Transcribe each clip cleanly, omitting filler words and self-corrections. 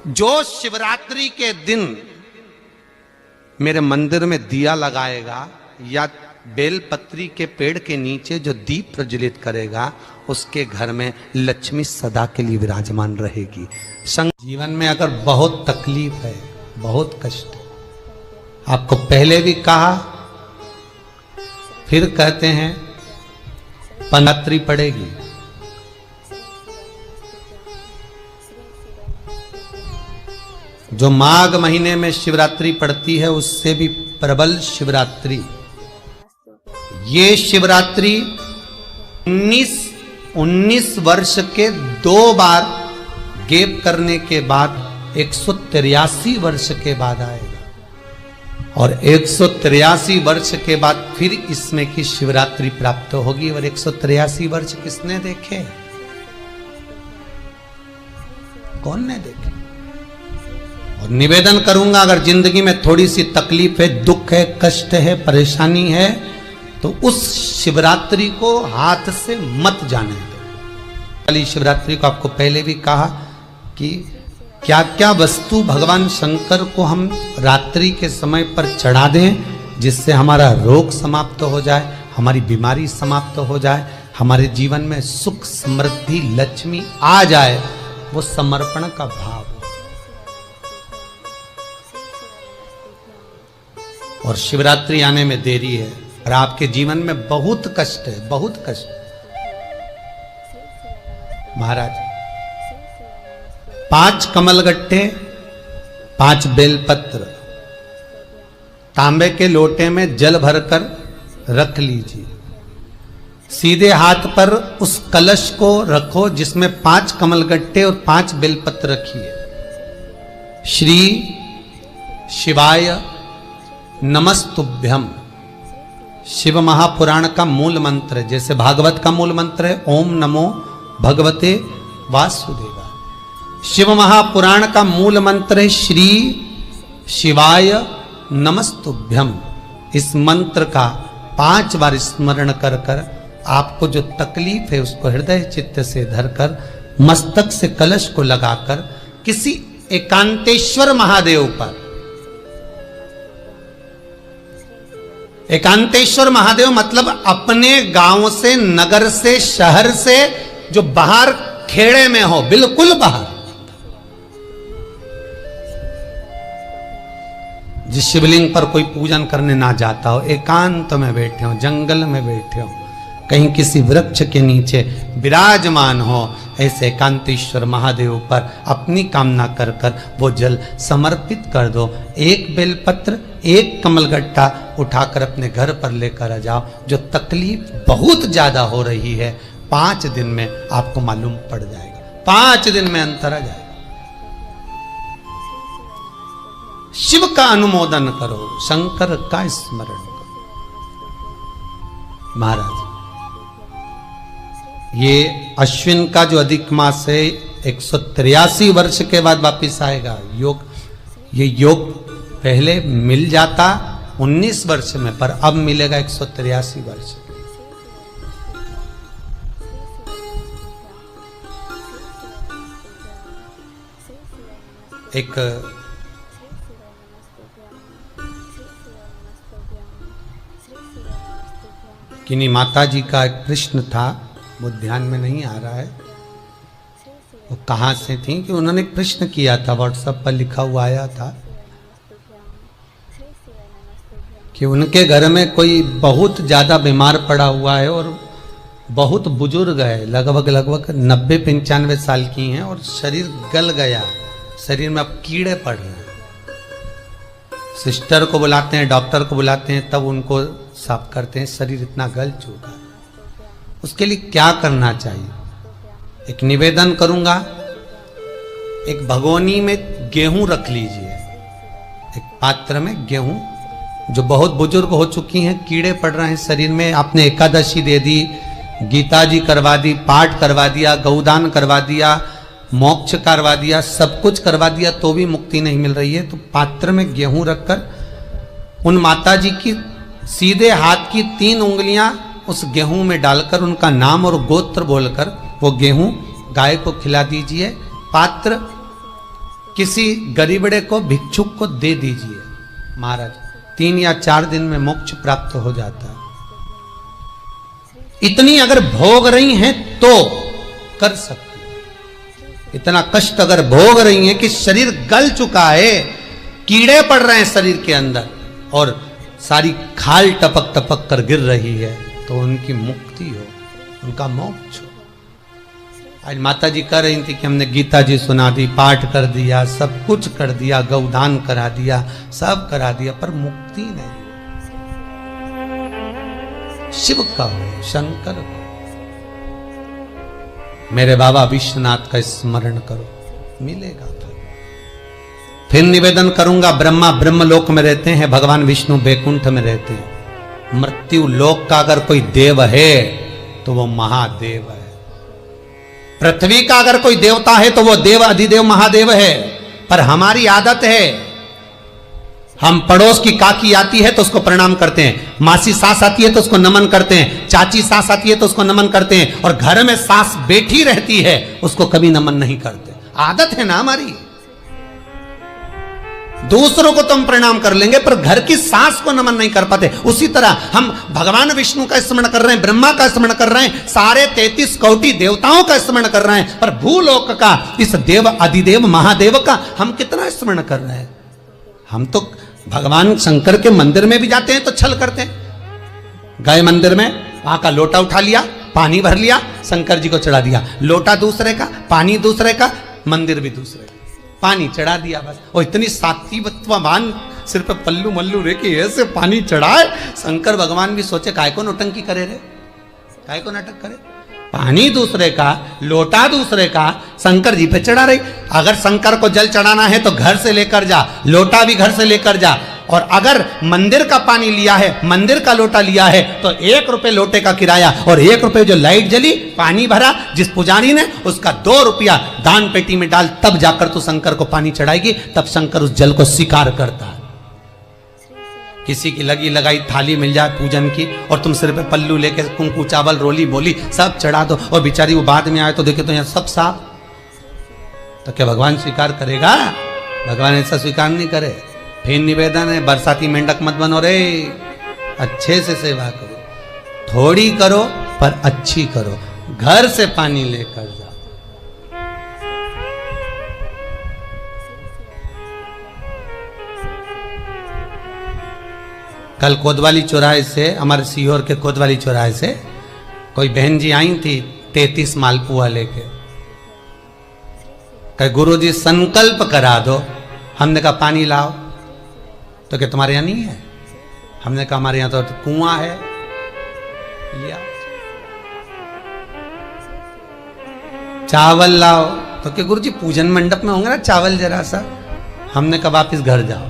जो शिवरात्रि के दिन मेरे मंदिर में दिया लगाएगा या बेलपत्री के पेड़ के नीचे जो दीप प्रज्वलित करेगा, उसके घर में लक्ष्मी सदा के लिए विराजमान रहेगी। जीवन में अगर बहुत तकलीफ है, बहुत कष्ट है, आपको पहले भी कहा फिर कहते हैं, पंडित्री पड़ेगी। जो माघ महीने में शिवरात्रि पड़ती है उससे भी प्रबल शिवरात्रि। ये शिवरात्रि 19 वर्ष के 2 बार गैप करने के बाद 183 वर्ष के बाद आएगा और 183 वर्ष के बाद फिर इसमें की शिवरात्रि प्राप्त होगी। और 183 वर्ष किसने देखे? कौन ने देखे? और निवेदन करूंगा, अगर जिंदगी में थोड़ी सी तकलीफ है, दुख है, कष्ट है, परेशानी है, तो उस शिवरात्रि को हाथ से मत जाने दो। कल शिवरात्रि को आपको पहले भी कहा कि क्या क्या वस्तु भगवान शंकर को हम रात्रि के समय पर चढ़ा दें जिससे हमारा रोग समाप्त हो जाए, हमारी बीमारी समाप्त हो जाए, हमारे जीवन में सुख समृद्धि लक्ष्मी आ जाए। वो समर्पण का भाव। और शिवरात्रि आने में देरी है और आपके जीवन में बहुत कष्ट है, बहुत कष्ट। महाराज 5 कमलगट्टे, 5 बेलपत्र तांबे के लोटे में जल भरकर रख लीजिए। सीधे हाथ पर उस कलश को रखो जिसमें 5 कमलगट्टे और 5 बेलपत्र रखिए। श्री शिवाय नमस्तुभ्यम शिव महापुराण का मूल मंत्र, जैसे भागवत का मूल मंत्र है ओम नमो भगवते वासुदेवाय। शिव महापुराण का मूल मंत्र है श्री शिवाय नमस्तुभ्यम। इस मंत्र का 5 बार स्मरण कर कर आपको जो तकलीफ है उसको हृदय चित्त से धरकर मस्तक से कलश को लगाकर किसी एकांतेश्वर महादेव पर, एकांतेश्वर महादेव मतलब अपने गांव से, नगर से, शहर से जो बाहर खेड़े में हो, बिल्कुल बाहर, जिस शिवलिंग पर कोई पूजन करने ना जाता हो, एकांत में बैठे हो, जंगल में बैठे हो, कहीं किसी वृक्ष के नीचे विराजमान हो, ऐसे एकांतेश्वर महादेव पर अपनी कामना कर कर वो जल समर्पित कर दो। 1 बेलपत्र, 1 कमलगट्टा उठाकर अपने घर पर लेकर आ जाओ। जो तकलीफ बहुत ज्यादा हो रही है 5 दिन में आपको मालूम पड़ जाएगा, 5 दिन में अंतर आ जाएगा। शिव का अनुमोदन करो, शंकर का स्मरण करो। महाराज ये अश्विन का जो अधिक मास है 183 वर्ष के बाद वापिस आएगा। योग, ये योग पहले मिल जाता 19 वर्ष में, पर अब मिलेगा 183 वर्ष। एक किन्हीं माता जी का एक प्रश्न था, वो ध्यान में नहीं आ रहा है वो कहाँ से थी, कि उन्होंने एक प्रश्न किया था, व्हाट्सएप पर लिखा हुआ आया था कि उनके घर में कोई बहुत ज़्यादा बीमार पड़ा हुआ है और बहुत बुजुर्ग है, लगभग 90-95 साल की हैं और शरीर गल गया, शरीर में अब कीड़े पड़ रहे हैं। सिस्टर को बुलाते हैं, डॉक्टर को बुलाते हैं, तब उनको साफ करते हैं, शरीर इतना गल चुका है। उसके लिए क्या करना चाहिए? एक निवेदन करूंगा, एक भगोनी में गेहूं रख लीजिए, एक पात्र में गेहूं, जो बहुत बुजुर्ग हो चुकी हैं, कीड़े पड़ रहे हैं शरीर में, आपने एकादशी दे दी, गीता जी करवा दी, पाठ करवा दिया, गौदान करवा दिया, मोक्ष करवा दिया, सब कुछ करवा दिया, तो भी मुक्ति नहीं मिल रही है, तो पात्र में गेहूं रखकर उन माता जी की सीधे हाथ की 3 उंगलियां उस गेहूं में डालकर उनका नाम और गोत्र बोलकर वो गेहूं गाय को खिला दीजिए। पात्र किसी गरीबड़े को, भिक्षुक को दे दीजिए महाराज, 3 या 4 दिन में मोक्ष प्राप्त हो जाता है। इतनी अगर भोग रही हैं तो कर सकती है। इतना कष्ट अगर भोग रही हैं कि शरीर गल चुका है, कीड़े पड़ रहे हैं शरीर के अंदर और सारी खाल टपक टपक कर गिर रही है, तो उनकी मुक्ति हो, उनका मोक्ष हो। आज माता जी कह रही थी कि हमने गीता जी सुना दी, पाठ कर दिया, सब कुछ कर दिया, गौदान करा दिया, सब करा दिया, पर मुक्ति नहीं। शिव का हो, शंकर को, मेरे बाबा विश्वनाथ का स्मरण करो, मिलेगा। फिर निवेदन करूंगा, ब्रह्मा ब्रह्मलोक में रहते हैं, भगवान विष्णु बैकुंठ में रहते हैं। मृत्यु लोक का अगर कोई देव है तो वो महादेव है। पृथ्वी का अगर कोई देवता है तो वो देव अधिदेव महादेव है। पर हमारी आदत है, हम पड़ोस की काकी आती है तो उसको प्रणाम करते हैं, मासी सास आती है तो उसको नमन करते हैं, चाची सास आती है तो उसको नमन करते हैं, और घर में सास बैठी रहती है उसको कभी नमन नहीं करते। आदत है ना हमारी। दूसरों को तो हम प्रणाम कर लेंगे पर घर की सास को नमन नहीं कर पाते। उसी तरह हम भगवान विष्णु का स्मरण कर रहे हैं, ब्रह्मा का स्मरण कर रहे हैं, सारे 33 कोटि देवताओं का स्मरण कर रहे हैं, पर भूलोक का इस देव अधिदेव महादेव का हम कितना स्मरण कर रहे हैं। हम तो भगवान शंकर के मंदिर में भी जाते हैं तो छल करते हैं। गए मंदिर में, वहां का लोटा उठा लिया, पानी भर लिया, शंकर जी को चढ़ा दिया। लोटा दूसरे का, पानी दूसरे का, मंदिर भी दूसरे का, पानी चढ़ा दिया बस। और इतनी सात्विकवान सिर पे पल्लू मल्लू रे के ऐसे पानी चढ़ाए, शंकर भगवान भी सोचे काय को नौटंकी करे रे, काय को नाटक करे। पानी दूसरे का, लोटा दूसरे का, शंकर जी पे चढ़ा रही। अगर शंकर को जल चढ़ाना है तो घर से लेकर जा, लोटा भी घर से लेकर जा। और अगर मंदिर का पानी लिया है, मंदिर का लोटा लिया है तो 1 रुपए लोटे का किराया, और 1 रुपए जो लाइट जली, पानी भरा जिस पुजारी ने, उसका 2 रुपया दान पेटी में डाल, तब जाकर तू शंकर को पानी चढ़ाएगी, तब शंकर उस जल को स्वीकार करता है। किसी की लगी लगाई थाली मिल जाए पूजन की और तुम सिर पे पल्लू लेके कुंकू चावल रोली बोली सब चढ़ा दो, और बेचारी वो बाद में आए तो देखे तो यहाँ सब साफ, तो क्या भगवान स्वीकार करेगा? भगवान ऐसा स्वीकार नहीं करे। फिर निवेदन है, बरसाती मेंढक मत बनो रे, अच्छे से सेवा करो, थोड़ी करो पर अच्छी करो। घर से पानी लेकर जाओ। कल कोतवाली चौराहे से, हमारे सीहोर के कोतवाली चौराहे से कोई बहन जी आई थी 33 मालपुआ लेके। कहे गुरुजी संकल्प करा दो। हमने कहा पानी लाओ, तो क्या तुम्हारे यहाँ नहीं है? हमने कहा हमारे यहाँ तो कुआं है, लिया। चावल लाओ, तो क्या गुरुजी पूजन मंडप में होंगे ना चावल जरा सा। हमने कहा वापिस घर जाओ,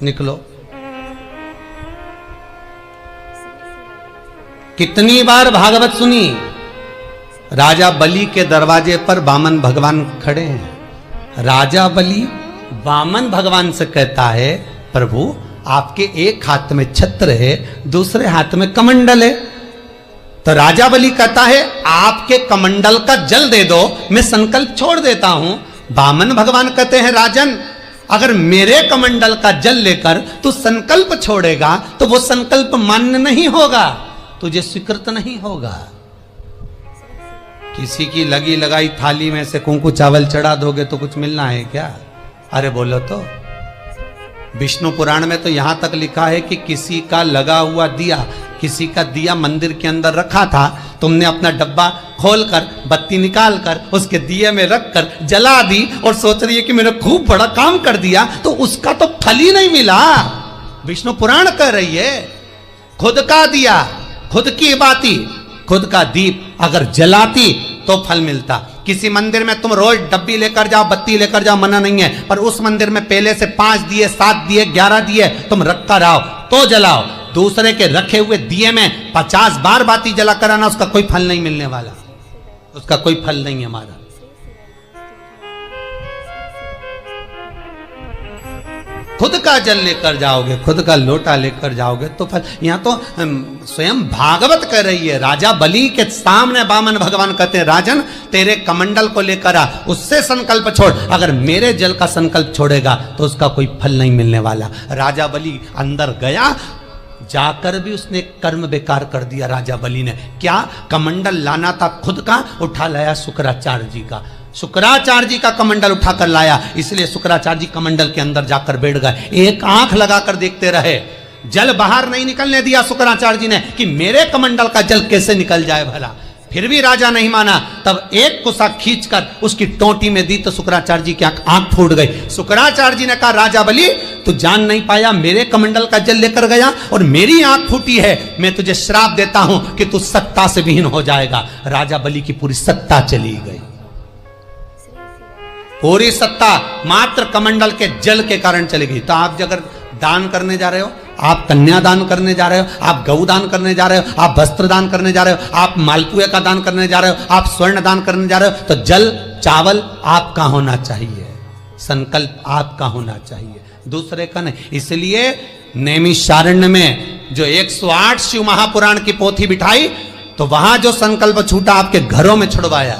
निकलो। कितनी बार भागवत सुनी, राजा बलि के दरवाजे पर वामन भगवान खड़े हैं। राजा बलि वामन भगवान से कहता है, प्रभु आपके एक हाथ में छत्र है, दूसरे हाथ में कमंडल है। तो राजा बलि कहता है आपके कमंडल का जल दे दो, मैं संकल्प छोड़ देता हूं। वामन भगवान कहते हैं राजन, अगर मेरे कमंडल का जल लेकर तू संकल्प छोड़ेगा तो वो संकल्प मान्य नहीं होगा, तुझे स्वीकृत नहीं होगा। किसी की लगी लगाई थाली में से कुंकू चावल चढ़ा दोगे तो कुछ मिलना है क्या? अरे बोलो तो। विष्णु पुराण में तो यहां तक लिखा है कि किसी का लगा हुआ दिया, किसी का दिया मंदिर के अंदर रखा था, तुमने अपना डब्बा खोलकर बत्ती निकाल कर उसके दिए में रखकर जला दी और सोच रही है कि मैंने खूब बड़ा काम कर दिया, तो उसका तो फल ही नहीं मिला। विष्णु पुराण कह रही है खुद का दिया, खुद की बाती, खुद का दीप अगर जलाती तो फल मिलता। किसी मंदिर में तुम रोज डब्बी लेकर जाओ, बत्ती लेकर जाओ, मना नहीं है, पर उस मंदिर में पहले से 5 दिए, 7 दिए, 11 दिए तुम रख कर आओ तो जलाओ। दूसरे के रखे हुए दिए में 50 बार बाती जला कर आना, उसका कोई फल नहीं मिलने वाला, उसका कोई फल नहीं है हमारा। खुद का जल लेकर जाओगे, खुद का लोटा लेकर जाओगे तो फल। यहाँ तो स्वयं भागवत कह रही है, राजा बलि के सामने वामन भगवान कहते हैं, राजन तेरे कमंडल को लेकर आ, उससे संकल्प छोड़, अगर मेरे जल का संकल्प छोड़ेगा तो उसका कोई फल नहीं मिलने वाला। राजा बलि अंदर गया, जाकर भी उसने कर्म बेकार कर दिया। राजा बलि ने क्या, कमंडल लाना था खुद का, उठा लाया शुक्राचार्य जी का। शुक्राचार्य जी का कमंडल उठाकर लाया, इसलिए शुक्राचार्य जी कमंडल के अंदर जाकर बैठ गए, एक आंख लगाकर देखते रहे। जल बाहर नहीं निकलने दिया शुक्राचार्य जी ने कि मेरे कमंडल का जल कैसे निकल जाए भला। फिर भी राजा नहीं माना, तब एक कुसा खींचकर उसकी टोंटी में दी तो शुक्राचार्य जी की आंख फूट गई। शुक्राचार्य जी ने कहा, राजा बलि तू जान नहीं पाया, मेरे कमंडल का जल लेकर गया और मेरी आंख फूटी है, मैं तुझे श्राप देता हूं कि तू सत्ता से विहीन हो जाएगा। राजा बलि की पूरी सत्ता चली गई, पूरी सत्ता मात्र कमंडल के जल के कारण चली गई। तो आप अगर दान करने जा रहे हो, आप कन्या दान करने जा रहे हो, आप गौ दान करने जा रहे हो, आप वस्त्र दान करने जा रहे हो, आप मालपुए का दान करने जा रहे हो, आप स्वर्ण दान करने जा रहे हो, तो जल चावल आपका होना चाहिए, संकल्प आपका होना चाहिए, दूसरे का नहीं। इसलिए नैमिषारण्य में जो 108 शिव महापुराण की पोथी बिठाई, तो वहां जो संकल्प छूटा आपके घरों में छुड़वाया,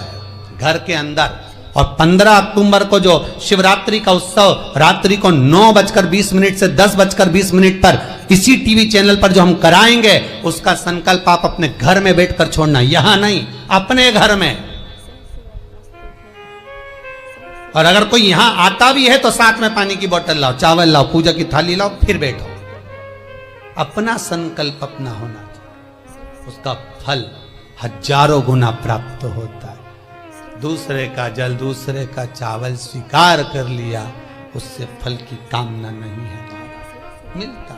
घर के अंदर। और 15 अक्टूबर को जो शिवरात्रि का उत्सव रात्रि को 9:20 से 10:20 पर इसी टीवी चैनल पर जो हम कराएंगे, उसका संकल्प आप अपने घर में बैठकर छोड़ना, यहां नहीं, अपने घर में। और अगर कोई यहां आता भी है तो साथ में पानी की बोतल लाओ, चावल लाओ, पूजा की थाली लाओ, फिर बैठो। अपना संकल्प अपना होना चाहिए, उसका फल हजारों गुना प्राप्त होता है। दूसरे का जल, दूसरे का चावल स्वीकार कर लिया, उससे फल की कामना नहीं है, मिलता।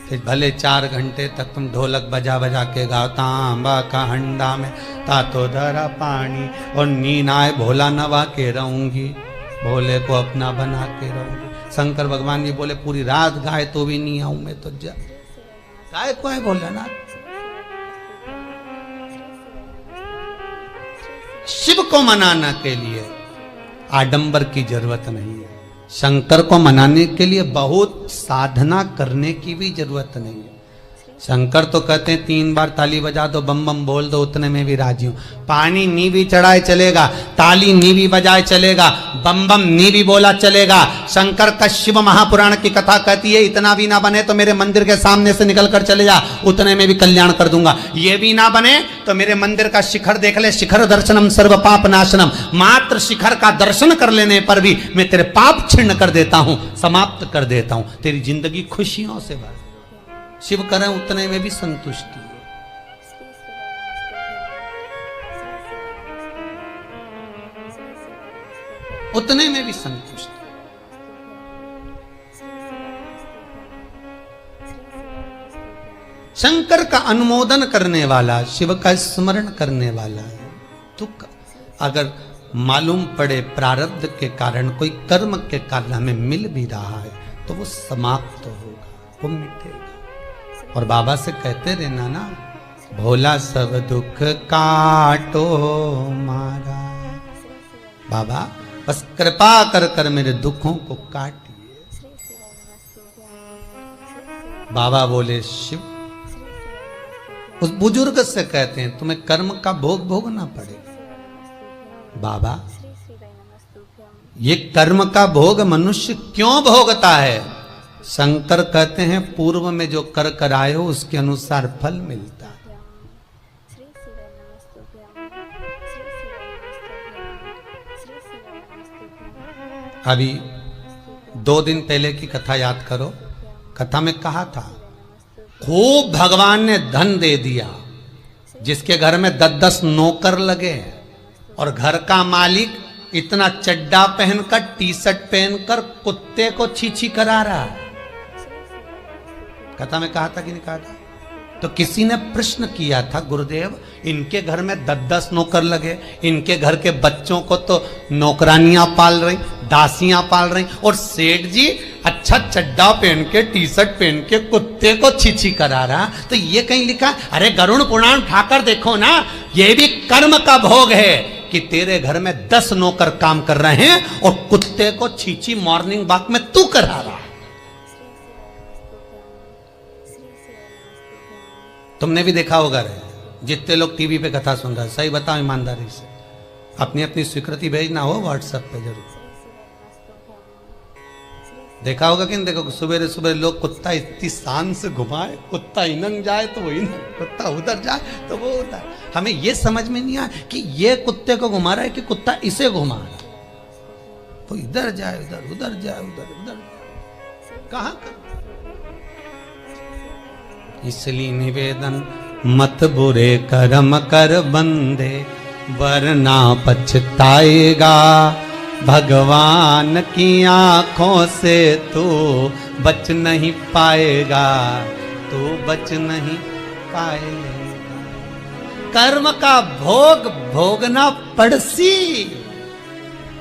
फिर भले 4 घंटे तक तुम ढोलक बजा बजा के गाओ, तांबा का हंडा में तातो धरा पानी, और नींद आए भोला नवा के रहूंगी, भोले को अपना बना के रहूंगी। शंकर भगवान ये बोले पूरी रात गाए तो भी नहीं आऊं मैं, तो गाय को है भोलानाथ। शिव को मनाने के लिए आडंबर की जरूरत नहीं है, शंकर को मनाने के लिए बहुत साधना करने की भी जरूरत नहीं है। शंकर तो कहते हैं 3 बार ताली बजा दो, बम बम बोल दो, उतने में भी राजी हूं। पानी नी भी चढ़ाए चलेगा, ताली नी भी बजाए चलेगा, बम बम नी भी बोला चलेगा। शंकर का शिव महापुराण की कथा कहती है, इतना भी ना बने तो मेरे मंदिर के सामने से निकल कर चले जा, उतने में भी कल्याण कर दूंगा। ये भी ना बने तो मेरे मंदिर का शिखर देख ले, शिखर दर्शनम सर्व पाप नाशनम, मात्र शिखर का दर्शन कर लेने पर भी मैं तेरे पाप छिन्न कर देता हूं, समाप्त कर देता हूं, तेरी जिंदगी खुशियों से भर। शिव करें उतने में भी संतुष्टि, उतने में भी संतुष्टि। शंकर का अनुमोदन करने वाला, शिव का स्मरण करने वाला है। दुख अगर मालूम पड़े प्रारब्ध के कारण, कोई कर्म के कारण हमें मिल भी रहा है, तो वो समाप्त होगा, वो मिटेगा। और बाबा से कहते रहना ना, भोला सब दुख काटो मारा, बाबा बस कृपा कर कर मेरे दुखों को काटिए। बाबा बोले शिव उस बुजुर्ग से कहते हैं, तुम्हें कर्म का भोग भोगना पड़ेगा। बाबा ये कर्म का भोग मनुष्य क्यों भोगता है? शंकर कहते हैं, पूर्व में जो कर कर आए हो उसके अनुसार फल मिलता है। अभी 2 दिन पहले की कथा याद करो, कथा में कहा था खूब भगवान ने धन दे दिया, जिसके घर में 10-10 नौकर लगे और घर का मालिक इतना चड्डा पहनकर, टी-शर्ट पहनकर कुत्ते को छी करा रहा है। कथा में कहा था कि नहीं कहा था? तो किसी ने प्रश्न किया था, गुरुदेव इनके घर में 10-10 नौकर लगे, इनके घर के बच्चों को तो नौकरानियां पाल रही, दासियां पाल रही, और सेठ जी अच्छा चड्डा पहन के, टी-शर्ट पहन के कुत्ते को छी करा रहा। तो ये कहीं लिखा, अरे गरुड़ पुराण उठाकर देखो ना, ये भी कर्म का भोग है। कि तेरे घर में 10 नौकर काम कर रहे हैं और कुत्ते को छींची मॉर्निंग वॉक में तू करा रहा है। तुमने भी देखा होगा रे, जितने लोग टीवी पे कथा सुन रहे हैं, सही बताओ ईमानदारी से, अपनी अपनी स्वीकृति भेजना हो व्हाट्सएप पे जरूर। देखा होगा कि नहीं देखो, सुबह सुबह लोग कुत्ता इतनी शान से घुमाए, कुत्ता इनंग जाए तो वो इनंग, कुत्ता उधर जाए तो वो उधर। हमें ये समझ में नहीं आया कि ये कुत्ते को घुमा रहा है कि कुत्ता इसे घुमा रहा है। तो इधर जाए उधर, उधर जाए उधर, उधर कहां कर। इसलिए निवेदन मत बुरे कर्म कर बंदे, वरना पछताएगा। भगवान की आंखों से तू बच नहीं पाएगा, तू बच नहीं पाएगा। कर्म का भोग भोगना पड़सी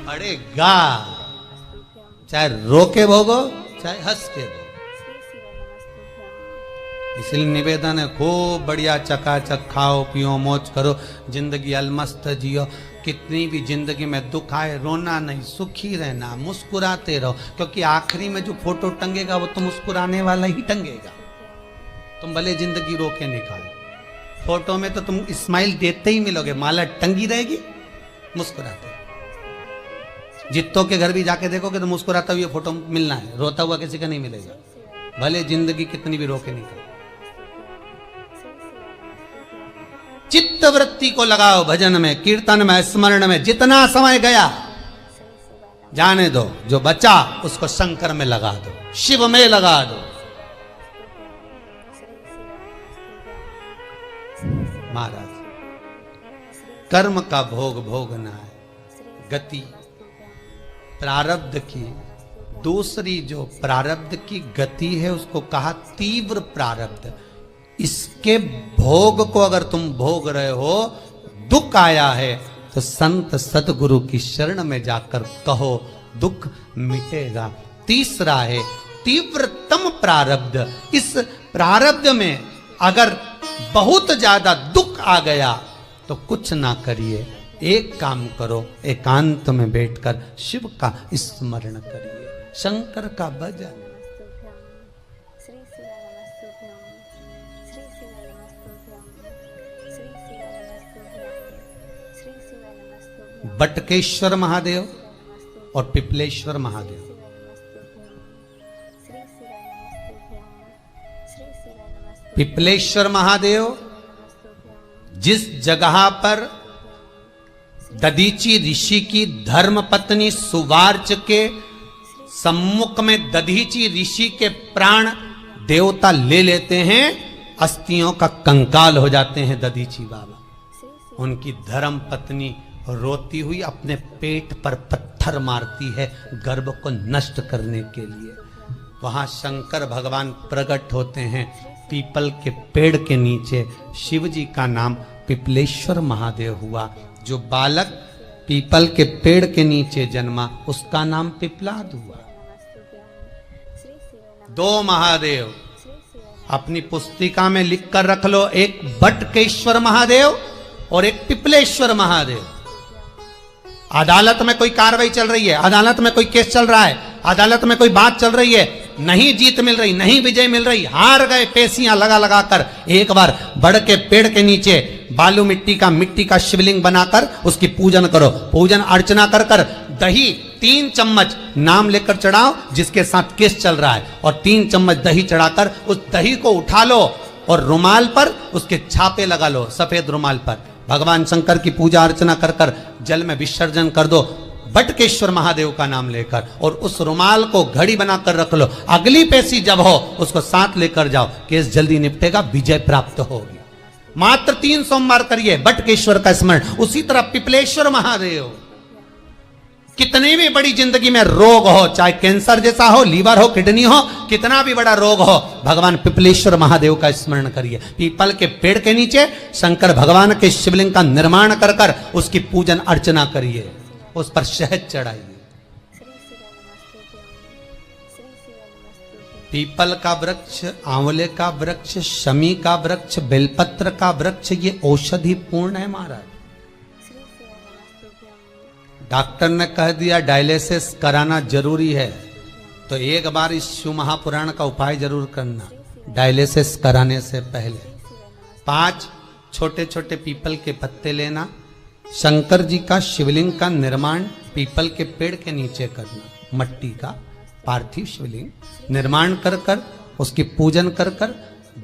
पड़ेगा, चाहे रो के भोगो चाहे हंस के भोगो। इसलिए निवेदन है, खूब बढ़िया चकाचक खाओ पियो मौज करो, जिंदगी अलमस्त जियो। कितनी भी जिंदगी में दुख आए रोना नहीं, सुखी रहना, मुस्कुराते रहो, क्योंकि आखिरी में जो फोटो टंगेगा वो तो मुस्कुराने वाला ही टंगेगा। तुम भले जिंदगी रो के निकालो, फोटो में तो तुम स्माइल देते ही मिलोगे, माला टंगी रहेगी मुस्कुराते। जित्तों के घर भी जाके देखोगे तो मुस्कुराता हुआ फोटो मिलना है, रोता हुआ किसी का नहीं मिलेगा, भले जिंदगी कितनी भी रो के निकालो। चित्त वृत्ति को लगाओ भजन में, कीर्तन में, स्मरण में। जितना समय गया जाने दो, जो बचा उसको शंकर में लगा दो, शिव में लगा दो। महाराज, कर्म का भोग भोगना है, गति प्रारब्ध की। दूसरी जो प्रारब्ध की गति है उसको कहा तीव्र प्रारब्ध। इसके भोग को अगर तुम भोग रहे हो, दुख आया है तो संत सतगुरु की शरण में जाकर कहो, दुख मिटेगा। तीसरा है तीव्रतम प्रारब्ध। इस प्रारब्ध में अगर बहुत ज्यादा दुख आ गया तो कुछ ना करिए, एक काम करो, एकांत में बैठकर शिव का स्मरण करिए, शंकर का भजन। बटकेश्वर महादेव और पिपलेश्वर महादेव, पिपलेश्वर महादेव जिस जगह पर दधीची ऋषि की धर्म पत्नी सुवार्च के सम्मुख में दधीची ऋषि के प्राण देवता ले लेते हैं, अस्थियों का कंकाल हो जाते हैं दधीची बाबा। उनकी धर्म पत्नी रोती हुई अपने पेट पर पत्थर मारती है गर्भ को नष्ट करने के लिए। वहां शंकर भगवान प्रकट होते हैं पीपल के पेड़ के नीचे। शिव जी का नाम पिपलेश्वर महादेव हुआ। जो बालक पीपल के पेड़ के नीचे जन्मा उसका नाम पिपलाद हुआ। दो महादेव अपनी पुस्तिका में लिख कर रख लो, एक बटकेश्वर महादेव और एक पिपलेश्वर महादेव। अदालत में कोई कार्रवाई चल रही है, अदालत में कोई केस चल रहा है, अदालत में कोई बात चल रही है, नहीं जीत मिल रही, नहीं विजय मिल रही, हार गए, पेशियां लगा लगा कर एक बार बड़ के पेड़ के नीचे बालू मिट्टी का शिवलिंग बनाकर उसकी पूजन करो। पूजन अर्चना कर कर दही 3 चम्मच नाम लेकर चढ़ाओ जिसके साथ केस चल रहा है, और 3 चम्मच दही चढ़ाकर उस दही को उठा लो और रुमाल पर उसके छापे लगा लो, सफेद रुमाल पर। भगवान शंकर की पूजा अर्चना कर कर जल में विसर्जन कर दो बटकेश्वर महादेव का नाम लेकर, और उस रुमाल को घड़ी बनाकर रख लो। अगली पेशी जब हो उसको साथ लेकर जाओ, केस जल्दी निपटेगा, विजय प्राप्त होगी। मात्र 3 सोमवार करिए बटकेश्वर का स्मरण। उसी तरह पिपलेश्वर महादेव, कितनी भी बड़ी जिंदगी में रोग हो, चाहे कैंसर जैसा हो, लीवर हो, किडनी हो, कितना भी बड़ा रोग हो, भगवान पिपलेश्वर महादेव का स्मरण करिए। पीपल के पेड़ के नीचे शंकर भगवान के शिवलिंग का निर्माण कर कर उसकी पूजन अर्चना करिए, उस पर शहद चढ़ाइए। पीपल का वृक्ष, आंवले का वृक्ष, शमी का वृक्ष, बेलपत्र का वृक्ष, ये औषधि पूर्ण है महाराज। डॉक्टर ने कह दिया डायलिसिस कराना जरूरी है, तो एक बार इस शिव महापुराण का उपाय जरूर करना। डायलिसिस कराने से पहले 5 छोटे छोटे पीपल के पत्ते लेना, शंकर जी का शिवलिंग का निर्माण पीपल के पेड़ के नीचे करना, मट्टी का पार्थिव शिवलिंग निर्माण कर कर उसकी पूजन कर कर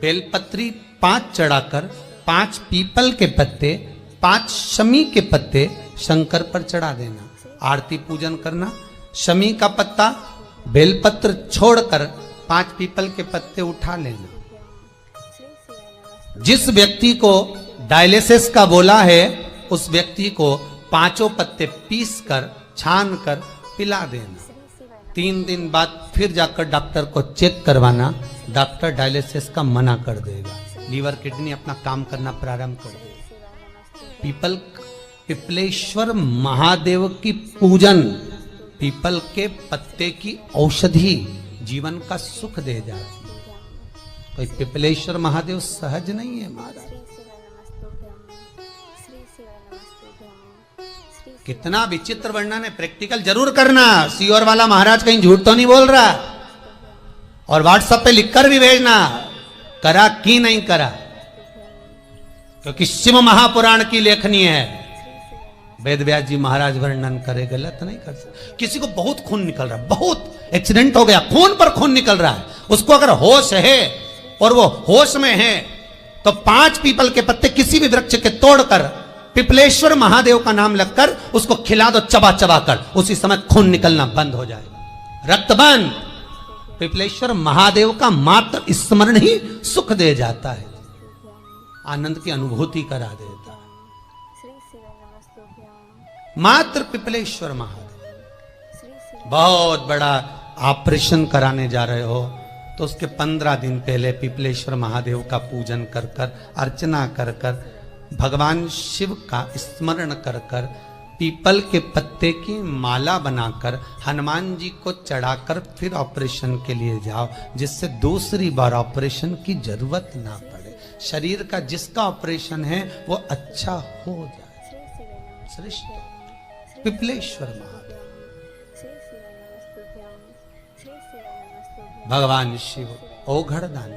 बेलपत्री 5 चढ़ाकर 5 पीपल के पत्ते 5 शमी के पत्ते शंकर पर चढ़ा देना, आरती पूजन करना। शमी का पत्ता बेलपत्र छोड़कर 5 पीपल के पत्ते उठा लेना। जिस व्यक्ति को डायलिसिस का बोला है उस व्यक्ति को 5 पत्ते पीस कर छान कर पिला देना। 3 दिन बाद फिर जाकर डॉक्टर को चेक करवाना, डॉक्टर डायलिसिस का मना कर देगा, लीवर किडनी अपना काम करना प्रारंभ कर देगा। पिपलेश्वर महादेव की पूजन, पीपल के पत्ते की औषधि जीवन का सुख दे जाती है। कोई पिपलेश्वर महादेव सहज नहीं है महाराज। कितना विचित्र वर्णन है, प्रैक्टिकल जरूर करना। सीओर वाला महाराज कहीं झूठ तो नहीं बोल रहा, और व्हाट्सएप पे लिखकर भी भेजना करा कि नहीं करा, क्योंकि शिव महापुराण की लेखनी है। वेद व्यास जी महाराज वर्णन करे, गलत नहीं कर सकते। किसी को बहुत खून निकल रहा है, बहुत एक्सीडेंट हो गया, खून पर खून निकल रहा है, उसको अगर होश है और वो होश में है तो 5 पीपल के पत्ते किसी भी वृक्ष के तोड़कर पिपलेश्वर महादेव का नाम लगकर उसको खिला दो, चबा चबा कर, उसी समय खून निकलना बंद हो जाएगा, रक्त बंद। पिपलेश्वर महादेव का मात्र स्मरण ही सुख दे जाता है, आनंद की अनुभूति करा देता है। मात्र पिपलेश्वर महादेव। बहुत बड़ा ऑपरेशन कराने जा रहे हो तो उसके 15 दिन पहले पिपलेश्वर महादेव का पूजन कर कर, अर्चना कर कर, भगवान शिव का स्मरण कर कर, पीपल के पत्ते की माला बनाकर हनुमान जी को चढ़ाकर फिर ऑपरेशन के लिए जाओ, जिससे दूसरी बार ऑपरेशन की जरूरत ना पड़े। शरीर का जिसका ऑपरेशन है वो अच्छा हो जाए। श्रेष्ठ पिपलेश्वर महादेव, भगवान शिव ओघड़ दानी।